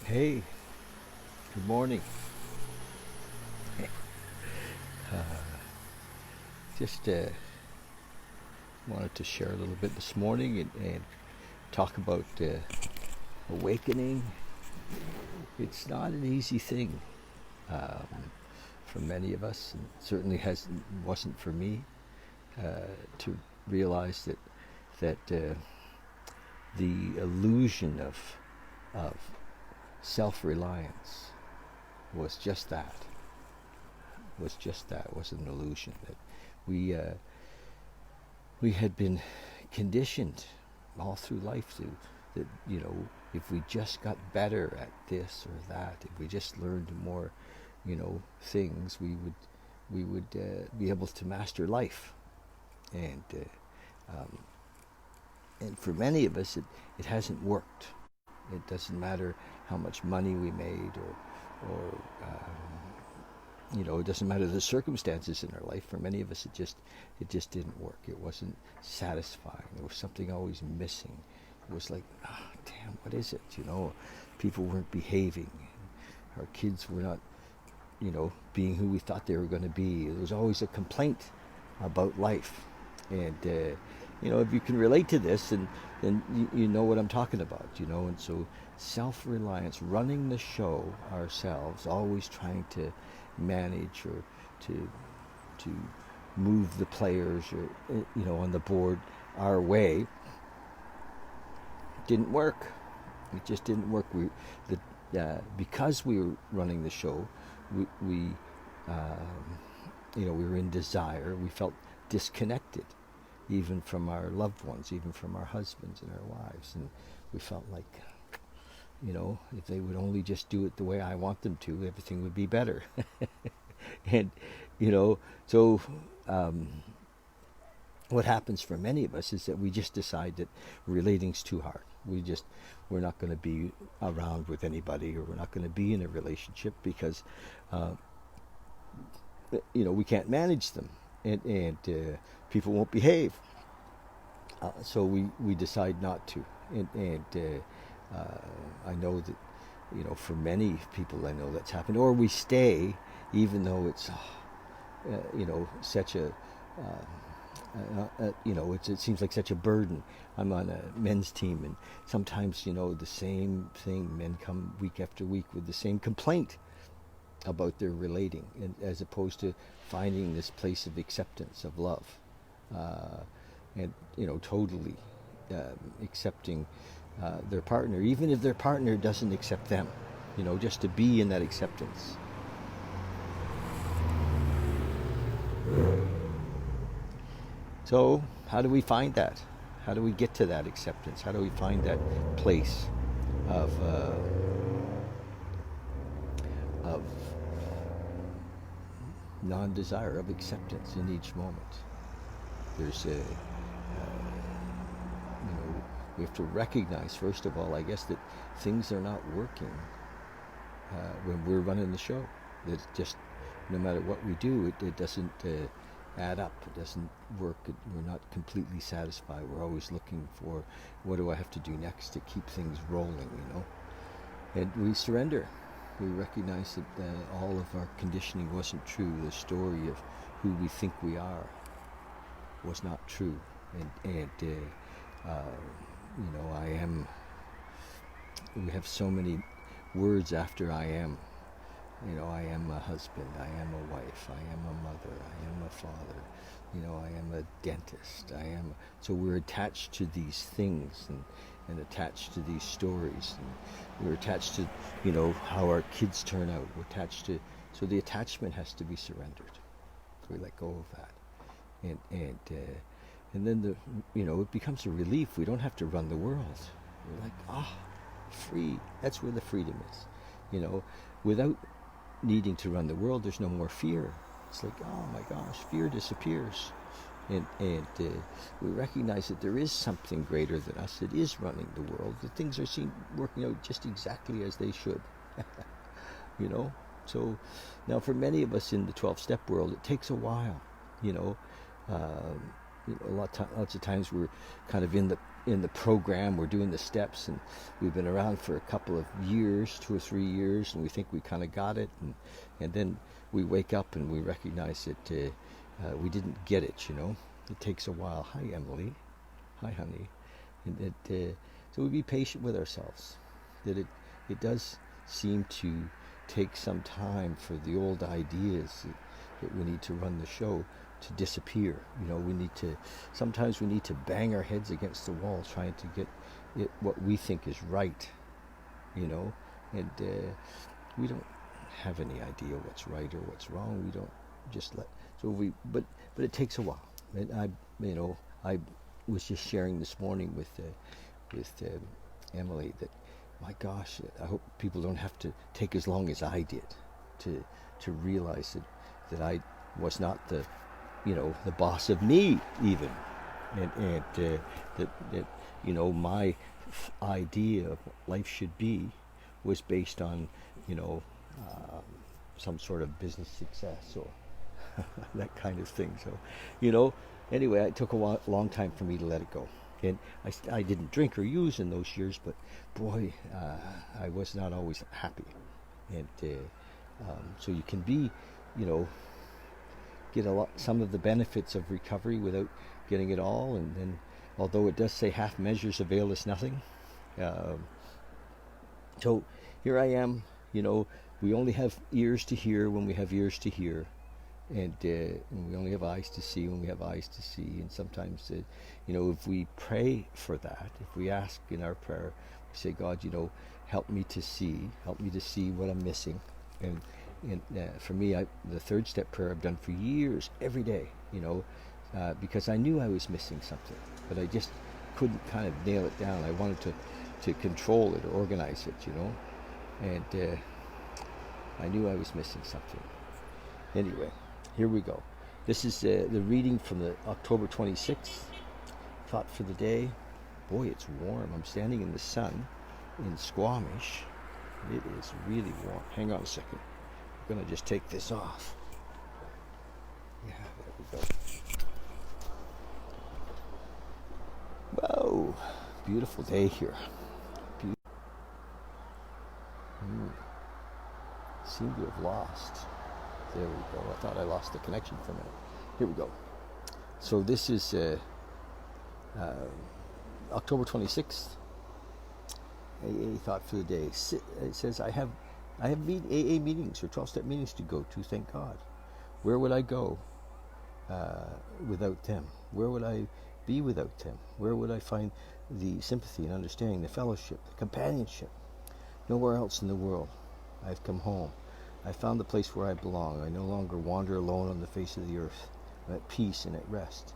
Hey, good morning. Just wanted to share a little bit this morning and talk about awakening. It's not an easy thing for many of us, and certainly wasn't for me to realize that the illusion of self-reliance was just that. Was an illusion that we uh, we had been conditioned all through life to that if we just got better at this or that, if we just learned more things, we would be able to master life. And uh, um, and for many of us it hasn't worked. It doesn't matter how much money we made or it doesn't matter the circumstances in our life. For many of us, it just didn't work. It wasn't satisfying. There was something always missing. It was like, damn, what is it? People weren't behaving. Our kids were not, being who we thought they were going to be. There was always a complaint about life. And if you can relate to this, then you know what I'm talking about. And so self-reliance, running the show ourselves, always trying to manage or to move the players or on the board our way, didn't work. It just didn't work. Because we were running the show, we we were in desire. We felt disconnected, even from our loved ones, even from our husbands and our wives, and we felt like, if they would only just do it the way I want them to, everything would be better. And so what happens for many of us is that we just decide that relating's too hard. We're not going to be around with anybody, or we're not going to be in a relationship because we can't manage them, and people won't behave. So we decide not to, and I know that for many people I know that's happened. Or we stay even though it's such a it seems like such a burden. I'm on a men's team, and sometimes the same thing. Men come week after week with the same complaint about their relating, and as opposed to finding this place of acceptance, of love, and totally accepting their partner, even if their partner doesn't accept them. Just to be in that acceptance. So how do we find that? How do we get to that acceptance? How do we find that place of non-desire, of acceptance in each moment? There's we have to recognize, first of all, I guess, that things are not working when we're running the show. That just, no matter what we do, it doesn't add up. It doesn't work. We're not completely satisfied. We're always looking for, what do I have to do next to keep things rolling, And we surrender. We recognize that all of our conditioning wasn't true. The story of who we think we are was not true. And I am. We have so many words after I am. I am a husband, I am a wife, I am a mother, I am a father, I am a dentist, so we're attached to these things and attached to these stories, and we're attached to, how our kids turn out. We're attached to, so the attachment has to be surrendered. So we let go of that. And then it becomes a relief. We don't have to run the world. We're like, free. That's where the freedom is. Without needing to run the world, there's no more fear. It's like, oh my gosh, fear disappears. And we recognize that there is something greater than us that is running the world. That things are working out just exactly as they should. So now for many of us in the 12-step world, it takes a while. Lots of times we're kind of in in the program, we're doing the steps, and we've been around for a couple of years, 2 or 3 years, and we think we kind of got it, and then we wake up and we recognize that we didn't get it, you know. It takes a while. Hi, Emily. Hi, honey. And so we be patient with ourselves. That it does seem to take some time for the old ideas that we need to run the show to disappear. You know, sometimes we need to bang our heads against the wall trying to get it what we think is right, you know, and we don't have any idea what's right or what's wrong. We don't just but it takes a while. And I was just sharing this morning with Emily that, my gosh, I hope people don't have to take as long as I did to realize that I was not the boss of me even, and that my idea of what life should be was based on some sort of business success or that kind of thing. So anyway, it took a long time for me to let it go. And I didn't drink or use in those years, but boy, I was not always happy. And so you can be, get some of the benefits of recovery without getting it all. And then, although it does say half measures avail us nothing. So here I am, we only have ears to hear when we have ears to hear. And we only have eyes to see when we have eyes to see. And sometimes, if we pray for that, if we ask in our prayer, we say, God, help me to see what I'm missing. And for me, the third step prayer I've done for years, every day, because I knew I was missing something, but I just couldn't kind of nail it down. I wanted to control it, organize it, and I knew I was missing something. Anyway, here we go. This is the reading from the October 26th. Thought for the day. Boy, it's warm. I'm standing in the sun in Squamish. It is really warm. Hang on a second. I'm going to just take this off. Yeah, there we go. Whoa, beautiful day here. Seem to have lost. There we go. I thought I lost the connection for a minute. Here we go. So this is October 26th. AA thought for the day. It says, I have AA meetings or 12-step meetings to go to, thank God. Where would I go without them? Where would I be without them? Where would I find the sympathy and understanding, the fellowship, the companionship? Nowhere else in the world. I've come home. I found the place where I belong. I no longer wander alone on the face of the earth. I'm at peace and at rest.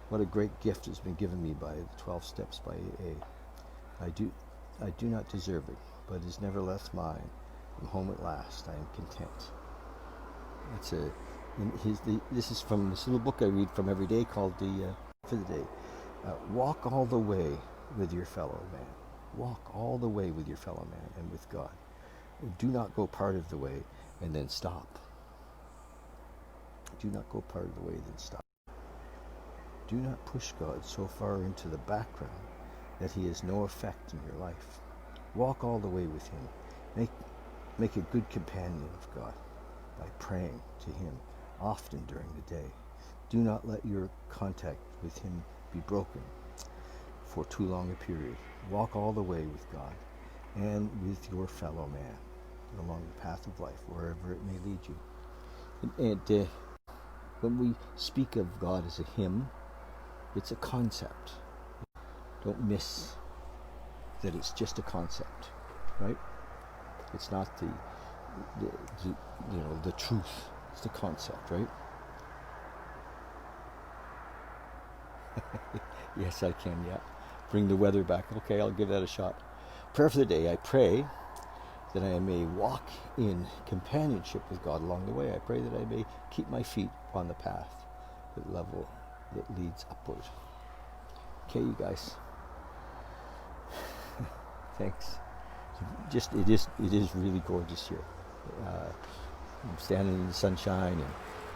What a great gift has been given me by the 12 steps by AA. I do not deserve it, but it is nevertheless mine. I'm home at last. I am content. This is from this little book I read from every day called For the Day. Walk all the way with your fellow man. Walk all the way with your fellow man and with God. Do not go part of the way and then stop. Do not go part of the way and then stop. Do not push God so far into the background that he has no effect in your life. Walk all the way with him. Make a good companion of God by praying to him often during the day. Do not let your contact with him be broken for too long a period. Walk all the way with God and with your fellow man along the path of life, wherever it may lead you. And when we speak of God as a him, it's a concept. Don't miss that it's just a concept, right? It's not the truth. It's the concept, right? Yes, I can, yeah. Bring the weather back. Okay, I'll give that a shot. Prayer for the day. I pray that I may walk in companionship with God along the way. I pray that I may keep my feet on the path that leads upward. Okay, you guys. Thanks. It is really gorgeous here. I'm standing in the sunshine,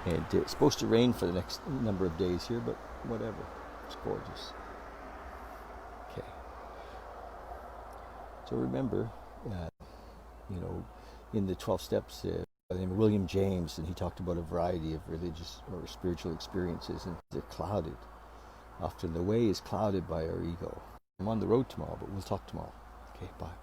and it's supposed to rain for the next number of days here, but whatever. It's gorgeous. So remember, uh, you know, in the 12 steps, by the name of William James, and he talked about a variety of religious or spiritual experiences, and they're clouded. Often the way is clouded by our ego. I'm on the road tomorrow, but we'll talk tomorrow. Okay, bye.